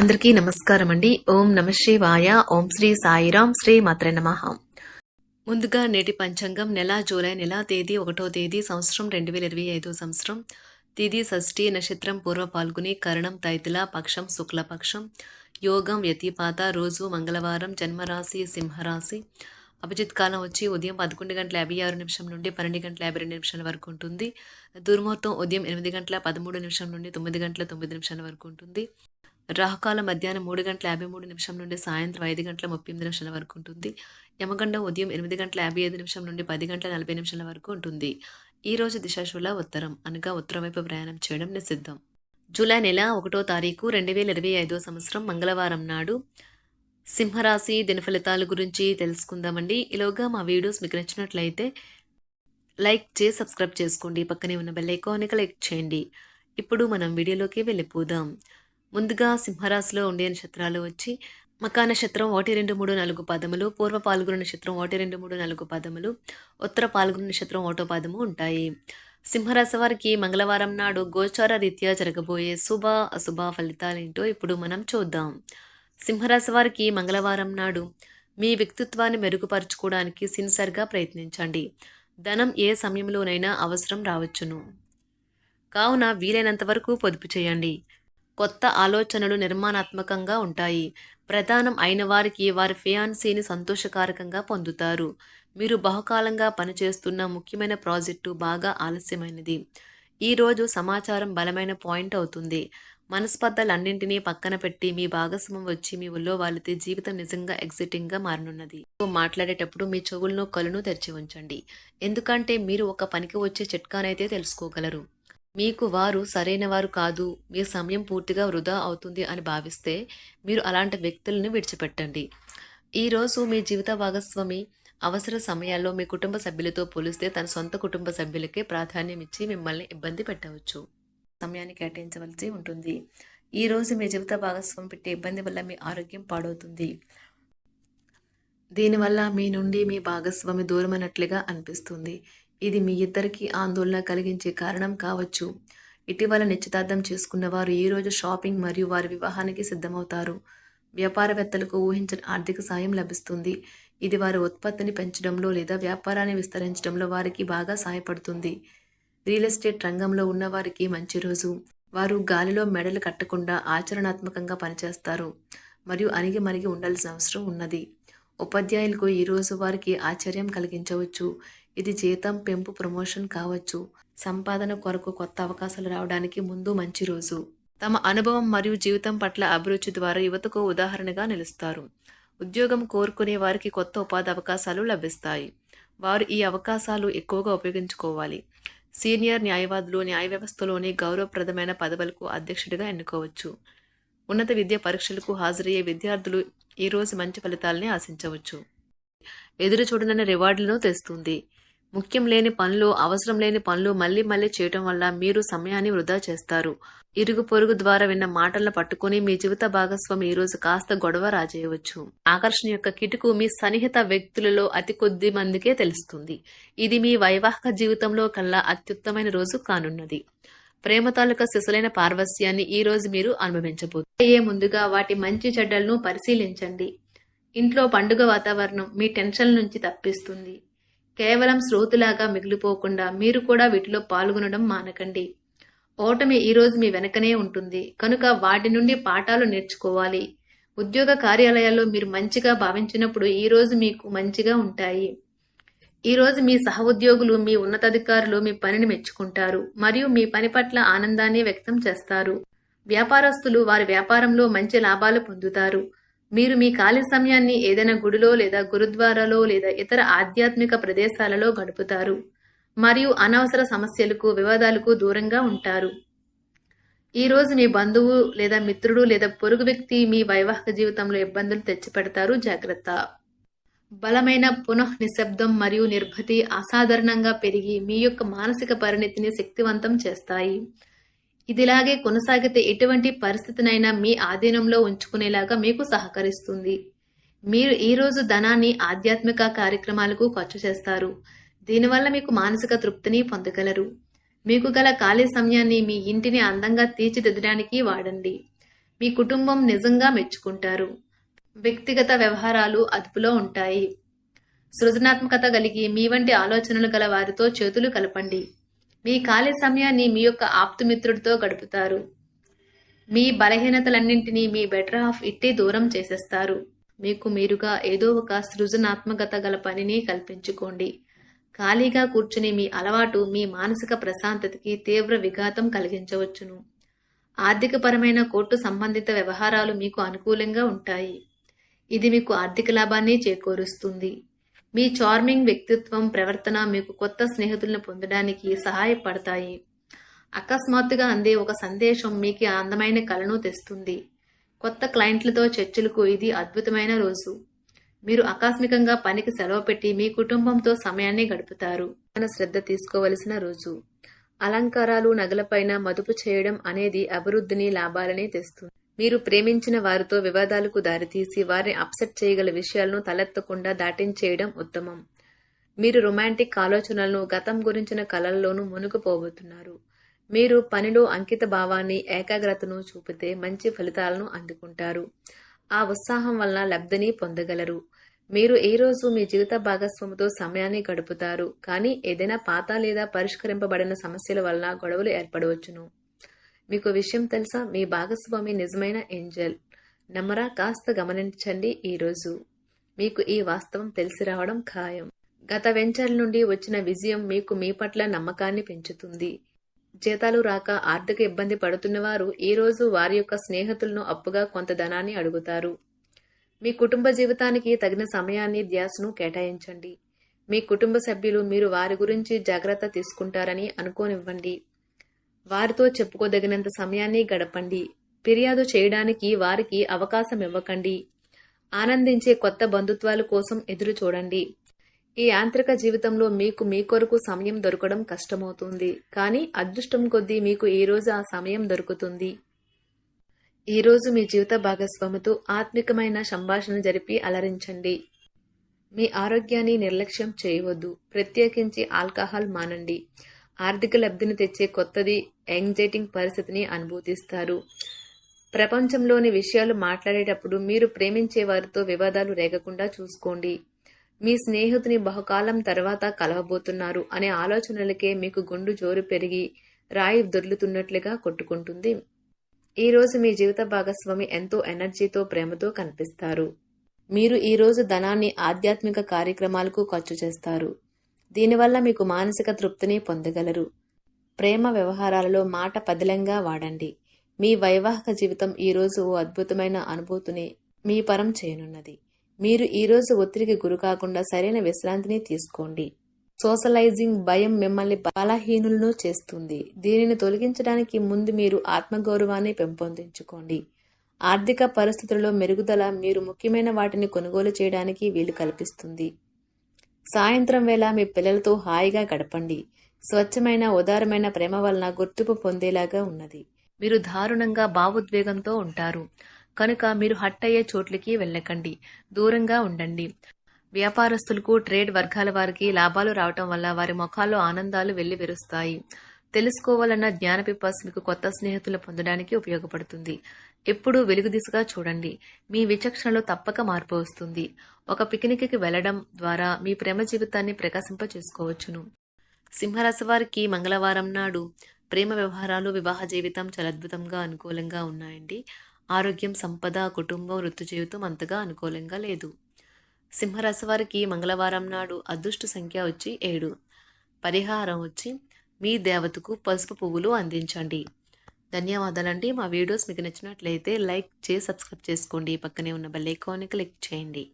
అందరికీ నమస్కారం అండి. ఓం నమ శివాయ. ఓం శ్రీ సాయిరాం. శ్రీ మాత్రే నమః. ముందుగా నేటి పంచాంగం నెల జూలై నెల తేదీ 1వ తేదీ సంవత్సరం 2025 సంవత్సరం. తిథి షష్ఠి, నక్షత్రం పూర్వ పాల్గొని, కరణం తైతుల, పక్షం శుక్లపక్షం, యోగం వ్యతిపాత, రోజు మంగళవారం, జన్మరాశి సింహరాశి. అభిజిత్ కాలం వచ్చి ఉదయం 11:56 నుండి 12:52 వరకు ఉంటుంది. దుర్ముహూర్తం ఉదయం 8:13 నుండి 9:09 వరకు ఉంటుంది. రాహుకాలం మధ్యాహ్నం 3:53 నుండి సాయంత్రం 5:38 వరకు ఉంటుంది. యమగండం ఉదయం 8:55 నుండి 10:40 వరకు ఉంటుంది. ఈ రోజు దిశాశూల ఉత్తరం, అనగా ఉత్తరం వైపు ప్రయాణం చేయడం నిషిద్ధం. జూలై నెల 1వ తారీఖు 2025 సంవత్సరం మంగళవారం నాడు సింహరాశి దినఫలితాల గురించి తెలుసుకుందామండి. ఈలోగా మా వీడియోస్ మీకు నచ్చినట్లయితే లైక్ చేసి సబ్స్క్రైబ్ చేసుకోండి. పక్కనే ఉన్న బెల్ ఐకాన్ని క్లిక్ చేయండి. ఇప్పుడు మనం వీడియోలోకి వెళ్ళిపోదాం. ముందుగా సింహరాశిలో ఉండే నక్షత్రాలు వచ్చి మకా నక్షత్రం 1, 2, 3, 4 పదములు, పూర్వ పాల్గొన నక్షత్రం 1, 2, 3, 4 పదములు, ఉత్తర పాల్గొన నక్షత్రం 1వ పదము ఉంటాయి. సింహరాశి వారికి మంగళవారం నాడు గోచార రీత్యా జరగబోయే శుభ అశుభ ఫలితాలేంటో ఇప్పుడు మనం చూద్దాం. సింహరాశి వారికి మంగళవారం నాడు మీ వ్యక్తిత్వాన్ని మెరుగుపరుచుకోవడానికి సిన్సియర్గా ప్రయత్నించండి. ధనం ఏ సమయంలోనైనా అవసరం రావచ్చును, కావున వీలైనంత వరకు పొదుపు చేయండి. కొత్త ఆలోచనలు నిర్మాణాత్మకంగా ఉంటాయి. ప్రధానం అయిన వారికి వారి ఫియాన్సీని సంతోషకారకంగా పొందుతారు. మీరు బహుకాలంగా పనిచేస్తున్న ముఖ్యమైన ప్రాజెక్టు బాగా ఆలస్యమైనది. ఈరోజు సమాచారం బలమైన పాయింట్ అవుతుంది. మనస్పర్ధలన్నింటినీ పక్కన పెట్టి మీ భాగస్వామ్యం వచ్చి మీ ఒళ్ళో వాలితే జీవితం నిజంగా ఎగ్జైటింగ్గా మారనున్నది. మాట్లాడేటప్పుడు మీ చెవులను కళ్ళను తెరిచి ఉంచండి, ఎందుకంటే మీరు ఒక పనికి వచ్చే చిట్కానైతే తెలుసుకోగలరు. మీకు వారు సరైన వారు కాదు, మీ సమయం పూర్తిగా వృధా అవుతుంది అని భావిస్తే మీరు అలాంటి వ్యక్తులను విడిచిపెట్టండి. ఈరోజు మీ జీవిత భాగస్వామి అవసర సమయాల్లో మీ కుటుంబ సభ్యులతో పోలిస్తే తన సొంత కుటుంబ సభ్యులకే ప్రాధాన్యం ఇచ్చి మిమ్మల్ని ఇబ్బంది పెట్టవచ్చు. సమయాన్ని కేటాయించవలసి ఉంటుంది. ఈరోజు మీ జీవిత భాగస్వామి పెట్టే ఇబ్బంది వల్ల మీ ఆరోగ్యం పాడవుతుంది. దీనివల్ల మీ నుండి మీ భాగస్వామి దూరమైనట్లుగా అనిపిస్తుంది. ఇది మీ ఇద్దరికీ ఆందోళన కలిగించే కారణం కావచ్చు. ఇటీవల నిశ్చితార్థం చేసుకున్న వారు ఈరోజు షాపింగ్ మరియు వారి వివాహానికి సిద్ధమవుతారు. వ్యాపారవేత్తలకు ఊహించని ఆర్థిక సాయం లభిస్తుంది. ఇది వారి ఉత్పత్తిని పెంచడంలో లేదా వ్యాపారాన్ని విస్తరించడంలో వారికి బాగా సహాయపడుతుంది. రియల్ ఎస్టేట్ రంగంలో ఉన్న వారికి మంచి రోజు. వారు గాలిలో మెడలు కట్టకుండా ఆచరణాత్మకంగా పనిచేస్తారు మరియు అణిగి మరిగి ఉండాల్సిన అవసరం ఉన్నది. ఉపాధ్యాయులకు ఈరోజు వారికి ఆశ్చర్యం కలిగించవచ్చు. ఇది జీతం పెంపు, ప్రమోషన్ కావచ్చు. సంపాదన కొరకు కొత్త అవకాశాలు రావడానికి ముందు మంచి రోజు. తమ అనుభవం మరియు జీవితం పట్ల అభిరుచి ద్వారా యువతకు ఉదాహరణగా నిలుస్తారు. ఉద్యోగం కోరుకునే వారికి కొత్త ఉపాధి అవకాశాలు లభిస్తాయి. వారు ఈ అవకాశాలు ఎక్కువగా ఉపయోగించుకోవాలి. సీనియర్ న్యాయవాదులు న్యాయ వ్యవస్థలోని గౌరవప్రదమైన పదవులకు అధ్యక్షుడిగా ఎన్నుకోవచ్చు. ఉన్నత విద్యా పరీక్షలకు హాజరయ్యే విద్యార్థులు ఈరోజు మంచి ఫలితాలని ఆశించవచ్చు. ఎదురు చూడనన్న రివార్డులను తెస్తుంది. ముఖ్యం లేని పనులు, అవసరం లేని పనులు మళ్ళీ మళ్ళీ చేయటం వల్ల మీరు సమయాన్ని వృధా చేస్తారు. ఇరుగు పొరుగు ద్వారా విన్న మాటలను పట్టుకుని మీ జీవిత భాగస్వామి ఈరోజు కాస్త గొడవ రాజేయవచ్చు. ఆకర్షణ యొక్క కిటుకు మీ సన్నిహిత వ్యక్తులలో అతి కొద్ది మందికే తెలుస్తుంది. ఇది మీ వైవాహిక జీవితంలో కల్లా అత్యుత్తమైన రోజు కానున్నది. ప్రేమ తాలూకా సిసలైన పార్వస్యాన్ని ఈ రోజు మీరు అనుభవించబోతున్నారు. ముందుగా వాటి మంచి చెడ్డలను పరిశీలించండి. ఇంట్లో పండుగ వాతావరణం మీ టెన్షన్ నుంచి తప్పిస్తుంది. కేవలం శ్రోతులాగా మిగిలిపోకుండా మీరు కూడా వీటిలో పాల్గొనడం మానకండి. ఓటమి ఈరోజు మీ వెనకనే ఉంటుంది కనుక వాటి నుండి పాఠాలు నేర్చుకోవాలి. ఉద్యోగ కార్యాలయాల్లో మీరు మంచిగా భావించినప్పుడు ఈరోజు మీకు మంచిగా ఉంటాయి. ఈరోజు మీ సహ ఉద్యోగులు, మీ ఉన్నతాధికారులు మీ పనిని మెచ్చుకుంటారు మరియు మీ పని పట్ల ఆనందాన్ని వ్యక్తం చేస్తారు. వ్యాపారస్తులు వారి వ్యాపారంలో మంచి లాభాలు పొందుతారు. మీరు మీ ఖాళీ సమయాన్ని ఏదైనా గుడిలో లేదా గురుద్వారాలో లేదా ఇతర ఆధ్యాత్మిక ప్రదేశాలలో గడుపుతారు మరియు అనవసర సమస్యలకు, వివాదాలకు దూరంగా ఉంటారు. ఈరోజు మీ బంధువు లేదా మిత్రుడు లేదా పొరుగు వ్యక్తి మీ వైవాహిక జీవితంలో ఇబ్బందులు తెచ్చిపెడతారు. జాగ్రత్త. బలమైన పునః నిశ్శబ్దం మరియు నిర్భతి అసాధారణంగా పెరిగి మీ యొక్క మానసిక పరిణతిని శక్తివంతం చేస్తాయి. ఇదిలాగే కొనసాగితే ఎటువంటి పరిస్థితినైనా మీ ఆధీనంలో ఉంచుకునేలాగా మీకు సహకరిస్తుంది. మీరు ఈరోజు ధనాన్ని ఆధ్యాత్మిక కార్యక్రమాలకు ఖర్చు చేస్తారు. దీనివల్ల మీకు మానసిక తృప్తిని పొందగలరు. మీకు గల ఖాళీ సమయాన్ని మీ ఇంటిని అందంగా తీర్చిదిద్దడానికి వాడండి. మీ కుటుంబం నిజంగా మెచ్చుకుంటారు. వ్యక్తిగత వ్యవహారాలు అదుపులో ఉంటాయి. సృజనాత్మకత కలిగి మీ వంటి ఆలోచనలు గల వారితో చేతులు కలపండి. మీ ఖాళీ సమయాన్ని మీ యొక్క ఆప్తుమిత్రుడితో గడుపుతారు. మీ బలహీనతలన్నింటినీ మీ బెటర్ హాఫ్ ఇట్టే దూరం చేసేస్తారు. మీకు మీరుగా ఏదో ఒక సృజనాత్మకత గల పనిని కల్పించుకోండి. ఖాళీగా కూర్చుని మీ అలవాటు మీ మానసిక ప్రశాంతతకి తీవ్ర విఘాతం కలిగించవచ్చును. ఆర్థికపరమైన కోర్టు సంబంధిత వ్యవహారాలు మీకు అనుకూలంగా ఉంటాయి. ఇది మీకు ఆర్థిక లాభాన్ని చేకూరుస్తుంది. మీ చార్మింగ్ వ్యక్తిత్వం, ప్రవర్తన మీకు కొత్త స్నేహితులను పొందడానికి సహాయపడతాయి. అకస్మాత్తుగా అందే ఒక సందేశం మీకు అందమైన కలను తెస్తుంది. కొత్త క్లయింట్లతో చర్చలకు ఇది అద్భుతమైన రోజు. మీరు ఆకస్మికంగా పనికి సెలవు పెట్టి మీ కుటుంబంతో సమయాన్ని గడుపుతారు. మన శ్రద్ధ తీసుకోవలసిన రోజు. అలంకారాలు, నగలపైన మదుపు చేయడం అనేది అభివృద్ధిని, లాభాలని తెస్తుంది. మీరు ప్రేమించిన వారితో వివాదాలకు దారితీసి వారిని అప్సెట్ చేయగల విషయాలను తలెత్తకుండా దాటించేయడం ఉత్తమం. మీరు రొమాంటిక్ ఆలోచనలను, గతం గురించిన కలల్లోనూ మునిగిపోబోతున్నారు. మీరు పనిలో అంకిత భావాన్ని, ఏకాగ్రతను చూపితే మంచి ఫలితాలను అందుకుంటారు. ఆ ఉత్సాహం వలన లబ్ధిని పొందగలరు. మీరు ఈ రోజు మీ జీవిత భాగస్వామితో సమయాన్ని గడుపుతారు. కానీ ఏదైనా పాత లేదా పరిష్కరింపబడిన సమస్యల వలన గొడవలు ఏర్పడవచ్చును. మీకు విషయం తెలుసా? మీ భాగస్వామి నిజమైన ఏంజెల్. నమ్మరా? కాస్త గమనించండి. ఈరోజు మీకు ఈ వాస్తవం తెలిసి రావడం ఖాయం. గత వెంచర్ల నుండి వచ్చిన విజయం మీకు మీ పట్ల నమ్మకాన్ని పెంచుతుంది. జీతాలు రాక ఆర్థిక ఇబ్బంది పడుతున్నవారు ఈ రోజు వారి యొక్క స్నేహితులను అప్పుగా కొంత ధనాన్ని అడుగుతారు. మీ కుటుంబ జీవితానికి తగిన సమయాన్ని, ధ్యాసను కేటాయించండి. మీ కుటుంబ సభ్యులు మీరు వారి గురించి జాగ్రత్త తీసుకుంటారని అనుకోనివ్వండి. వారితో చెప్పుకోదగినంత సమయాన్ని గడపండి. ఫిర్యాదు చేయడానికి వారికి అవకాశం ఇవ్వకండి. ఆనందించే కొత్త బంధుత్వాల కోసం ఎదురు చూడండి. ఈ యాంత్రిక జీవితంలో మీకు మీ కొరకు సమయం దొరకడం కష్టమవుతుంది. కానీ అదృష్టం కొద్దీ మీకు ఈ రోజు ఆ సమయం దొరుకుతుంది. ఈ రోజు మీ జీవిత భాగస్వామితో ఆత్మికమైన సంభాషణ జరిపి అలరించండి. మీ ఆరోగ్యాన్ని నిర్లక్ష్యం చేయవద్దు. ప్రత్యేకించి ఆల్కహాల్ మానండి. ఆర్థిక లబ్ధిని తెచ్చే కొత్తది, యాంగ్జైటింగ్ పరిస్థితిని అనుభూతిస్తారు. ప్రపంచంలోని విషయాలు మాట్లాడేటప్పుడు మీరు ప్రేమించే వారితో వివాదాలు రేగకుండా చూసుకోండి. మీ స్నేహితుని బహుకాలం తర్వాత కలవబోతున్నారు అనే ఆలోచనలకే మీకు గుండు జోరు పెరిగి రాయి దొర్లుతున్నట్లుగా కొట్టుకుంటుంది. ఈ రోజు మీ జీవిత భాగస్వామి ఎంతో ఎనర్జీతో, ప్రేమతో కనిపిస్తారు. మీరు ఈ రోజు ధనాన్ని ఆధ్యాత్మిక కార్యక్రమాలకు ఖర్చు చేస్తారు. దీనివల్ల మీకు మానసిక తృప్తిని పొందగలరు. ప్రేమ వ్యవహారాలలో మాట పదిలంగా వాడండి. మీ వైవాహిక జీవితం ఈ రోజు ఓ అద్భుతమైన అనుభూతిని మీ పరం చేయనున్నది. మీరు ఈ రోజు ఒత్తిడికి గురి కాకుండా సరైన విశ్రాంతిని తీసుకోండి. సోషలైజింగ్ భయం మిమ్మల్ని బలహీనులను చేస్తుంది. దీనిని తొలగించడానికి ముందు మీరు ఆత్మగౌరవాన్ని పెంపొందించుకోండి. ఆర్థిక పరిస్థితులలో మెరుగుదల మీరు ముఖ్యమైన వాటిని కొనుగోలు చేయడానికి వీలు కల్పిస్తుంది. సాయంత్రం వేళ మీ పిల్లలతో హాయిగా గడపండి. స్వచ్ఛమైన, ఉదారమైన ప్రేమ వలన గుర్తింపు పొందేలాగా ఉన్నది. మీరు దారుణంగా భావోద్వేగంతో ఉంటారు కనుక మీరు హట్ అయ్యే చోట్లకి వెళ్ళకండి. దూరంగా ఉండండి. వ్యాపారస్తులకు, ట్రేడ్ వర్గాల వారికి లాభాలు రావటం వల్ల వారి ముఖాల్లో ఆనందాలు వెల్లివిరుస్తాయి. తెలుసుకోవాలన్న జ్ఞాన పిపాస మీకు కొత్త స్నేహితులు పొందడానికి ఉపయోగపడుతుంది. ఎప్పుడూ వెలుగు దిశగా చూడండి. మీ విచక్షణలో తప్పక మార్పు వస్తుంది. ఒక పిక్నిక్కి వెళ్లడం ద్వారా మీ ప్రేమ జీవితాన్ని ప్రకాశింపచేసుకోవచ్చును. సింహరాశి వారికి మంగళవారం నాడు ప్రేమ వ్యవహారాలు, వివాహ జీవితం చాలా అద్భుతంగా అనుకూలంగా ఉన్నాయండి. ఆరోగ్యం, సంపద, కుటుంబం, వృత్తి జీవితం అంతగా అనుకూలంగా లేదు. సింహరాశి వారికి మంగళవారం నాడు అదృష్ట సంఖ్య వచ్చి 7. పరిహారం వచ్చి మీ దేవతకు పసుపు పువ్వులు అందించండి. ధన్యవాదాలండి. మా వీడియోస్ మీకు నచ్చినట్లయితే లైక్ చేసి సబ్స్క్రైబ్ చేసుకోండి. పక్కనే ఉన్న బెల్ ఐకాన్ని క్లిక్ చేయండి.